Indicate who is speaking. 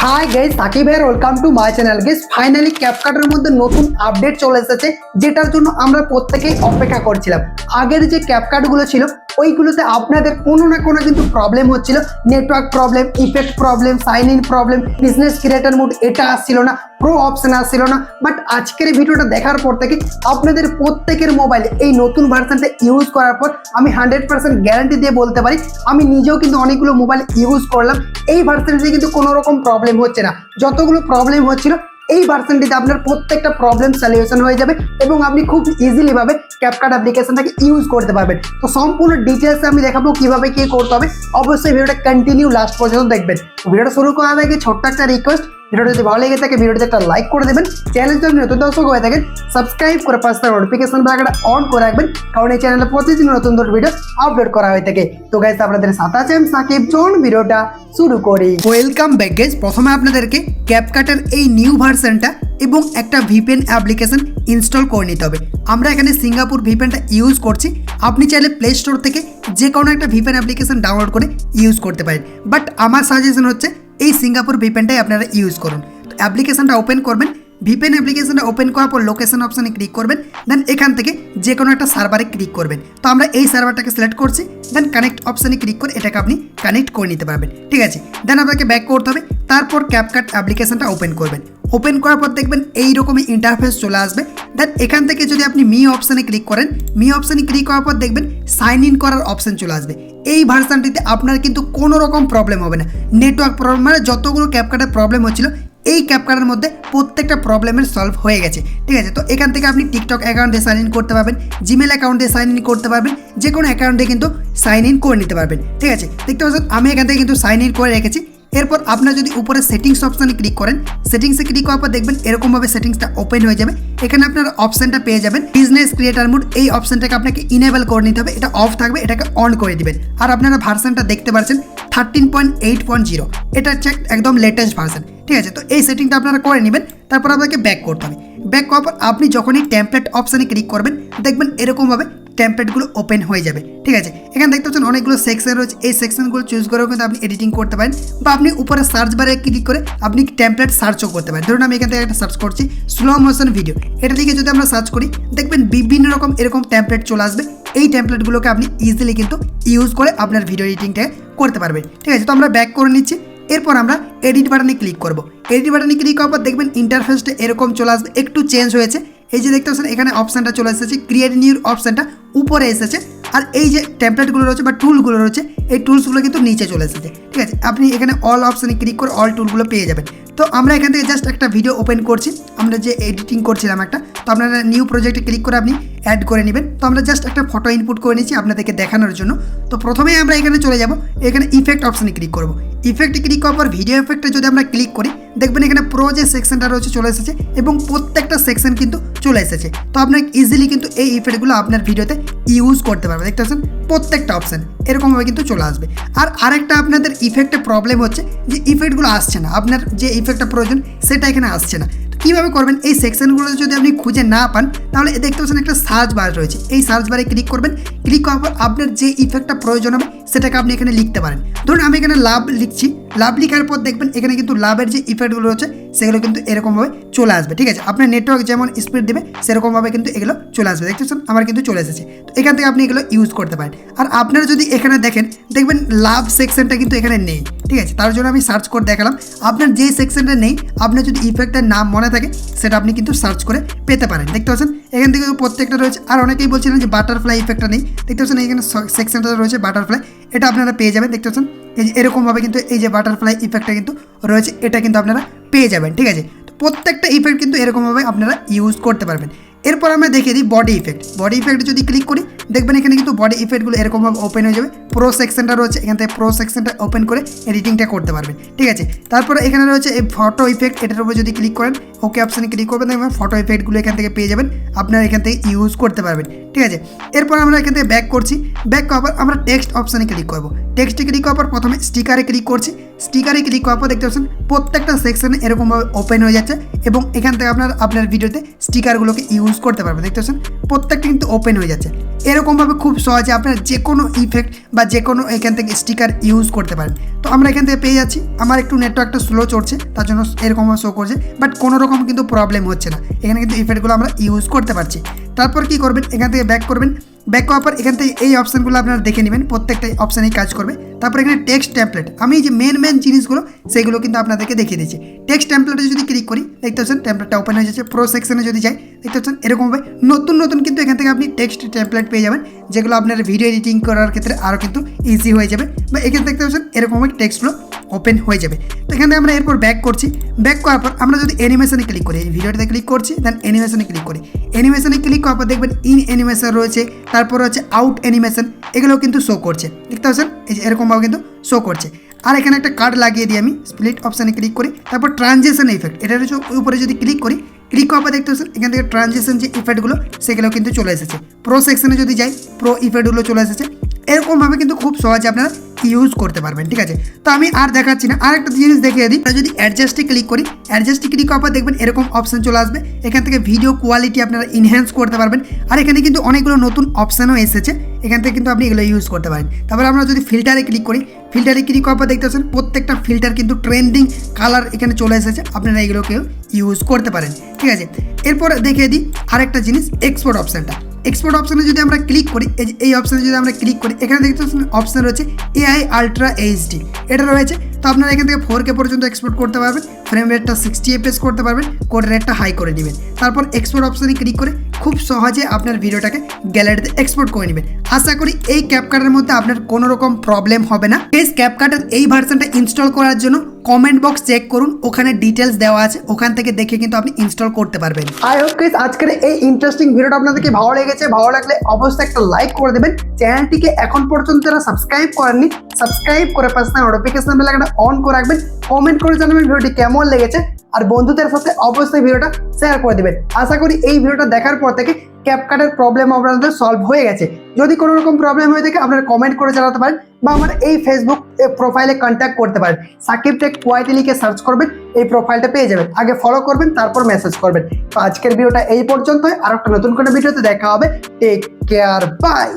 Speaker 1: High guys, Sakib এর welcome to my channel. Guys finally ক্যাপকাটের মধ্যে নতুন আপডেট চলে এসেছে, যেটার জন্য আমরা প্রত্যেকেই অপেক্ষা করছিলাম। আগের যে ক্যাপকাটগুলো ছিল ওইগুলোতে আপনাদের কোনো না কোনো কিন্তু প্রবলেম হচ্ছিল, network problem, effect problem, sign in problem, business creator mode এটা আসছিল না, প্রো অপশন আসছিল না। বাট আজকের ভিডিওটা দেখার পর থেকে আপনাদের প্রত্যেকের মোবাইলে এই নতুন ভার্সনটা ইউজ করার পর আমি 100% গ্যারান্টি দিয়ে বলতে পারি, আমি নিজেও কিন্তু অনেকগুলো মোবাইল ইউজ করলাম, এই ভার্সনটিতে কিন্তু কোনো রকম প্রবলেম হচ্ছে না। যতগুলো প্রবলেম হচ্ছিল এই ভার্সনটিতে আপনার প্রত্যেকটা প্রবলেম সলিউশন হয়ে যাবে এবং আপনি খুব ইজিলি ভাবে ক্যাপকাট অ্যাপ্লিকেশনটাকে ইউজ করতে পারবেন। তো সম্পূর্ণ ডিটেলস আমি দেখাবো কিভাবে কি করতে হবে। অবশ্যই ভিডিওটা কন্টিনিউ লাস্ট পর্যন্ত দেখবেন। ভিডিওটা শুরু করার আগে ছোট্ট একটা রিকোয়েস্ট, ভিডিওটা যদি ভালো লেগে থাকে ভিডিওতে একটা লাইক করে দেবেন, চ্যানেল যদি নতুন দর্শক হয়ে থাকেন সাবস্ক্রাইব করে পাশে থাকা নোটিফিকেশন বেলটা অন করে রাখবেন, কারণ এই চ্যানেলে প্রতিদিন নতুন নতুন ভিডিও আপলোড করা হয়ে থাকে। তো গাইস আপনাদের সাথে আছে আমি সাকিব, চলুন ভিডিওটা শুরু করি। Welcome back guys. প্রথমে আপনাদেরকে ক্যাপকাটের এই নিউ ভার্সনটা এবং একটা ভিপিএন অ্যাপ্লিকেশন ইনস্টল করে নিতে হবে। আমরা এখানে সিঙ্গাপুর ভিপিএনটা ইউজ করছি, আপনি চাইলে প্লে স্টোর থেকে যে কোনো একটা ভিপিএন অ্যাপ্লিকেশন ডাউনলোড করে ইউজ করতে পারেন, বাট আমার সাজেশন হচ্ছে এই সিঙ্গাপুর ভিপিএনটাই আপনারা ইউজ করুন। তো অ্যাপ্লিকেশনটা ওপেন করবেন, ভিপিএন অ্যাপ্লিকেশনটা ওপেন করার পর লোকেশন অপশানে ক্লিক করবেন, দেন এখান থেকে যে কোনো একটা সার্ভারে ক্লিক করবেন। তো আমরা এই সার্ভারটাকে সিলেক্ট করছি, দেন কানেক্ট অপশানে ক্লিক করে এটাকে আপনি কানেক্ট করে নিতে পারবেন, ঠিক আছে। দেন আপনাকে ব্যাক করতে হবে, তারপর ক্যাপকাট অ্যাপ্লিকেশনটা ওপেন করবেন। ওপেন করার পর দেখবেন এইরকমই ইন্টারফেস চলে আসবে। দেন এখান থেকে যদি আপনি মি অপশানে ক্লিক করেন, মি অপশানে ক্লিক করার পর দেখবেন সাইন ইন করার অপশান চলে আসবে। এই ভার্সনটিতে আপনার কিন্তু কোনো রকম প্রবলেম হবে না, নেটওয়ার্ক প্রবলেম মানে যতগুলো ক্যাপকাটের প্রবলেম হচ্ছিল এই ক্যাপকাটের মধ্যে প্রত্যেকটা প্রবলেমের সলভ হয়ে গেছে, ঠিক আছে। তো এখান থেকে আপনি টিকটক অ্যাকাউন্ট দিয়ে সাইন ইন করতে পারবেন, জিমেল অ্যাকাউন্ট দিয়ে সাইন ইন করতে পারবেন, যে কোনো অ্যাকাউন্টে কিন্তু সাইন ইন করে নিতে পারবেন, ঠিক আছে। দেখতে পাচ্ছেন আমি এখান থেকে কিন্তু সাইন ইন করে রেখেছি। এরপর আপনার যদি উপরে সেটিংস অপশানে ক্লিক করেন, সেটিংসে ক্লিক করার পর দেখবেন এরকমভাবে সেটিংসটা ওপেন হয়ে যাবে। এখানে আপনার অপশানটা পেয়ে যাবেন বিজনেস ক্রিয়েটর মোড, এই অপশানটাকে আপনাকে ইনেবল করে নিতে হবে, এটা অফ থাকবে, এটাকে অন করে দিবেন। আর আপনারা ভার্সনটা দেখতে পাচ্ছেন 13.8.0, এটা হচ্ছে একদম লেটেস্ট ভার্সন, ঠিক আছে। তো এই সেটিংটা আপনারা করে নেবেন, তারপর আপনাকে ব্যাক করতে হবে। ব্যাক করার পর আপনি যখনই টেমপ্লেট অপশানে ক্লিক করবেন দেখবেন এরকমভাবে টেমপ্লেটগুলো ওপেন হয়ে যাবে, ঠিক আছে। এখানে দেখতে পাচ্ছেন অনেকগুলো সেকশন রয়েছে, এই সেকশনগুলো চুজ করেও কিন্তু আপনি এডিটিং করতে পারেন, বা আপনি উপরে সার্চ বারে ক্লিক করে আপনি টেমপ্লেট সার্চও করতে পারেন। ধরুন আমি এখান থেকে একটা সার্চ করছি স্লো মোশন ভিডিও, এটা থেকে যদি আমরা সার্চ করি দেখবেন বিভিন্ন রকম এরকম টেমপ্লেট চলে আসবে। এই টেমপ্লেটগুলোকে আপনি ইজিলি কিন্তু ইউজ করে আপনার ভিডিও এডিটিংটা করতে পারবেন, ঠিক আছে। তো আমরা ব্যাক করে নিচ্ছি। এরপর আমরা এডিট বাটনে ক্লিক করব। এডিট বাটনে ক্লিক করার পর দেখবেন ইন্টারফেসটা এরকম চলে আসবে, একটু চেঞ্জ হয়েছে। এই যে দেখতে পাচ্ছেন এখানে অপশানটা চলে এসেছে, ক্রিয়েট নিউ অপশানটা উপরে এসেছে, আর এই যে টেমপ্লেটগুলো রয়েছে বা টুলগুলো রয়েছে এই টুলসগুলো কিন্তু নিচে চলে এসেছে, ঠিক আছে। আপনি এখানে অল অপশানে ক্লিক করে অল টুলগুলো পেয়ে যাবেন। তো আমরা এখান থেকে জাস্ট একটা ভিডিও ওপেন করছি, আমরা যে এডিটিং করছিলাম একটা, তো আপনারা নিউ প্রজেক্টে ক্লিক করে আপনি অ্যাড করে নেবেন। তো আমরা জাস্ট একটা ফটো ইনপুট করে নিচ্ছি আপনাদেরকে দেখানোর জন্য। তো প্রথমেই আমরা এখানে চলে যাব, এখানে ইফেক্ট অপশানে ক্লিক করব। ইফেক্টে ক্লিক করার পর ভিডিও এফেক্টে যদি আমরা ক্লিক করি দেখবেন এখানে প্রো যে সেকশনটা রয়েছে চলে এসেছে এবং প্রত্যেকটা সেকশন কিন্তু চলে এসেছে। তো আপনার ইজিলি কিন্তু এই ইফেক্টগুলো আপনার ভিডিওতে ইউজ করতে পারবেন। দেখতে পাচ্ছেন প্রত্যেকটা অপশান এরকমভাবে কিন্তু চলে আসবে। আর আরেকটা আপনাদের ইফেক্টে প্রবলেম হচ্ছে যে ইফেক্টগুলো আসছে না, আপনার যে ইফেক্টটা প্রয়োজন সেটা এখানে আসছে না। কীভাবে করবেন, এই সেকশনগুলো যদি আপনি খুঁজে না পান তাহলে দেখতে পাচ্ছেন একটা সার্চ বার রয়েছে, এই সার্চ বারে ক্লিক করবেন। ক্লিক করার পর আপনার যে ইফেক্টটা প্রয়োজন হবে সেটাকে আপনি এখানে লিখতে পারেন। ধরুন আমি এখানে লাভ লিখছি, লাভ লেখার পর দেখবেন এখানে কিন্তু লাভের যে ইফেক্টগুলো রয়েছে সেগুলো কিন্তু এরকমভাবে চলে আসবে, ঠিক আছে। আপনার নেটওয়ার্ক যেমন স্পিড দেবে সেরকমভাবে কিন্তু এগুলো চলে আসবে। দেখতে পাচ্ছেন আমার কিন্তু চলে এসেছে। তো এখান থেকে আপনি এগুলো ইউজ করতে পারেন। আর আপনারা যদি এখানে দেখেন দেখবেন লাভ সেকশনটা কিন্তু এখানে নেই, ঠিক আছে। তার জন্য আমি সার্চ করে দেখালাম, আপনার যে সেকশনটা নেই আপনার যদি ইফেক্টের নাম মনে থাকে সেটা আপনি কিন্তু সার্চ করে পেতে পারেন। দেখতে পাচ্ছেন এখান থেকে প্রত্যেকটা রয়েছে। আর অনেকেই বলছিলেন যে বাটারফ্লাই ইফেক্টটা নেই, দেখতে পাচ্ছেন এখানে সেকশনটা রয়েছে বাটারফ্লাই, এটা আপনারা পেয়ে যাবেন। দেখতে পাচ্ছেন এই যে এরকমভাবে কিন্তু এই যে বাটারফ্লাই ইফেক্টটা কিন্তু রয়েছে, এটা কিন্তু আপনারা পেয়ে যাবেন, ঠিক আছে। তো প্রত্যেকটা ইফেক্ট কিন্তু এরকমভাবে আপনারা ইউজ করতে পারবেন। এরপর আমরা দেখিয়ে দিই বডি ইফেক্ট। বডি ইফেক্ট যদি ক্লিক করি দেখবেন এখানে কিন্তু বডি ইফেক্টগুলো এরকমভাবে ওপেন হয়ে যাবে। প্রো সেকশনটা রয়েছে, এখান থেকে প্রো সেকশনটা ওপেন করে এডিটিংটা করতে পারবেন, ঠিক আছে। তারপরে এখানে রয়েছে এই ফটো ইফেক্ট, এটার উপর যদি ক্লিক করেন ওকে অপশানে ক্লিক করবেন দেখবেন ফটো ইফেক্টগুলো এখান থেকে পেয়ে যাবেন, আপনারা এখান থেকে ইউজ করতে পারবেন, ঠিক আছে। এরপর আমরা এখান থেকে ব্যাক করছি। ব্যাক করার পর আমরা টেক্সট অপশানে ক্লিক করবো। টেক্সটে ক্লিক করার পর প্রথমে স্টিকারে ক্লিক করছি। স্টিকারে ক্লিক করার পর দেখতে পাচ্ছেন প্রত্যেকটা সেকশনে এরকমভাবে ওপেন হয়ে যাচ্ছে এবং এখান থেকে আপনার ভিডিওতে স্টিকারগুলোকে ইউজ করতে পারবেন। দেখতে পাচ্ছেন প্রত্যেকটা কিন্তু ওপেন হয়ে যাচ্ছে। এরকমভাবে খুব সহজে আপনারা যে কোনো ইফেক্ট বা যে কোনো এখান থেকে স্টিকার ইউজ করতে পারেন। তো আমরা এখান থেকে পেয়ে যাচ্ছি। আমার একটু নেটওয়ার্কটা স্লো চলছে, তার জন্য এরকমভাবে শো করছে, বাট কোনো রকম কিন্তু প্রবলেম হচ্ছে না। এখানে কিন্তু ইফেক্টগুলো আমরা ইউজ করতে পারছি। তারপর কি করবেন, এখান থেকে ব্যাক করবেন। ব্যাক করার পর এখান থেকে এই অপশানগুলো আপনারা দেখে নেবেন, প্রত্যেকটা অপশানেই কাজ করবে। তারপর এখানে টেক্সট টেমপ্লেট, আমি এই যে মেন জিনিসগুলো সেগুলো কিন্তু আপনাদেরকে দেখিয়ে দিচ্ছি। টেক্সট টেমপ্লেটে যদি ক্লিক করি দেখতে পাচ্ছেন টেমপ্লেটটা ওপেন হয়ে যাচ্ছে। প্রো সেকশনে যদি যাই দেখতে পাচ্ছেন এরকমভাবে নতুন কিন্তু এখান থেকে আপনি টেক্সট টেমপ্লেট পেয়ে যাবেন, যেগুলো আপনার ভিডিও এডিটিং করার ক্ষেত্রে আরও কিন্তু ইজি হয়ে যাবে। বা এখানে দেখতে পাচ্ছেন এরকমভাবে টেক্সটগুলো ওপেন হয়ে যাবে। তো এখানে আমরা এরপর ব্যাক করছি। ব্যাক করার পর আমরা যদি অ্যানিমেশনে ক্লিক করি, এই ভিডিওটাতে ক্লিক করছি, দেন অ্যানিমেশনে ক্লিক করি। অ্যানিমেশনে ক্লিক করার পর দেখবেন ইন অ্যানিমেশন রয়েছে, তারপর হচ্ছে আউট অ্যানিমেশন, এগুলোও কিন্তু শো করছে। দেখতে পাচ্ছেন এই যে এরকমভাবে কিন্তু শো করছে। আর এখানে একটা কার্ড লাগিয়ে দিই আমি, স্প্লিট অপশানে ক্লিক করি। তারপর ট্রানজিশন ইফেক্ট, এটার উপরে যদি ক্লিক করি, ক্লিক করার পর দেখতে পাচ্ছেন এখান থেকে ট্রানজিশন যে ইফেক্টগুলো সেগুলো কিন্তু চলে এসেছে। প্রো সেকশনে যদি যাই প্রো ইফেক্টগুলো চলে এসেছে। এরকমভাবে কিন্তু খুব সহজে আপনারা ইউজ করতে পারবেন। ঠিক আছে, তো আমি আর দেখাচ্ছি না, আর একটা জিনিস দেখিয়ে দিই। যদি অ্যাডজাস্টে ক্লিক করি, অ্যাডজাস্টে ক্লিক করার পর দেখবেন এরকম অপশান চলে আসবে। এখান থেকে ভিডিও কোয়ালিটি আপনারা ইনহ্যান্স করতে পারবেন। আর এখানে কিন্তু অনেকগুলো নতুন অপশানও এসেছে, এখান থেকে কিন্তু আপনি এগুলো ইউজ করতে পারেন। তারপর আমরা যদি ফিল্টারে ক্লিক করি, ফিল্টারে ক্লিক করার পর দেখতে পাচ্ছেন প্রত্যেকটা ফিল্টার কিন্তু ট্রেন্ডিং কালার এখানে চলে এসেছে, আপনারা এগুলোকেও ইউজ করতে পারেন। ঠিক আছে, এরপর দেখিয়ে দিই আরেকটা জিনিস, এক্সপোর্ট অপশানটা। এক্সপোর্ট অপশানে যদি আমরা ক্লিক করি, এই অপশানে যদি আমরা ক্লিক করি, এখানে দেখতে পাচ্ছেন অপশান রয়েছে AI আলট্রা HD, এটা রয়েছে। তো আপনারা এখান থেকে 4K পর্যন্ত এক্সপোর্ট করতে পারবেন, ফ্রেম রেটটা 60 FPS করতে পারবেন, কোড রেটটা হাই করে নেবেন। তারপর এক্সপোর্ট অপশানে ক্লিক করে খুব সহজে আপনার ভিডিওটাকে গ্যালারিতে এক্সপোর্ট করে নেবেন। আশা করি এই ক্যাপকাটের মধ্যে আপনার কোনো রকম প্রবলেম হবে না। এই ক্যাপকাটের এই ভার্সনটা ইনস্টল করার জন্য কমেন্ট বক্স চেক করুন, ওখানে ডিটেলস দেওয়া আছে, ওখান থেকে দেখে কিন্তু আপনি ইনস্টল করতে পারবেন। আই হোপ গাইস আজকের এই ইন্টারেস্টিং ভিডিওটা আপনাদেরকে ভালো লেগেছে। ভালো লাগলে অবশ্যই একটা লাইক করে দেবেন। চ্যানেলটিকে এখন পর্যন্ত যারা সাবস্ক্রাইব করেননি, সাবস্ক্রাইব করে পাশে নোটিফিকেশন বেল আইকনটা অন করে রাখবেন। কমেন্ট করে জানাবেন ভিডিওটি কেমন লেগেছে, আর বন্ধুদের সাথে অবশ্যই ভিডিওটা শেয়ার করে দেবেন। আশা করি এই ভিডিওটা দেখার পর থেকে ক্যাপকাটের প্রবলেম আপনাদের সলভ হয়ে গেছে। যদি কোনো রকম প্রবলেম হয়ে থাকে আপনারা কমেন্ট করে জানাতে পারেন, বা আমার এই ফেসবুক প্রোফাইলে কন্ট্যাক্ট করতে পারেন। সাকিব টেক কোয়াইটি লিখে সার্চ করবেন, এই প্রোফাইলটা পেয়ে যাবেন। আগে ফলো করবেন, তারপর মেসেজ করবেন। তো আজকের ভিডিওটা এই পর্যন্তই, আর একটা নতুন কোনো ভিডিওতে দেখা হবে। Take care, by.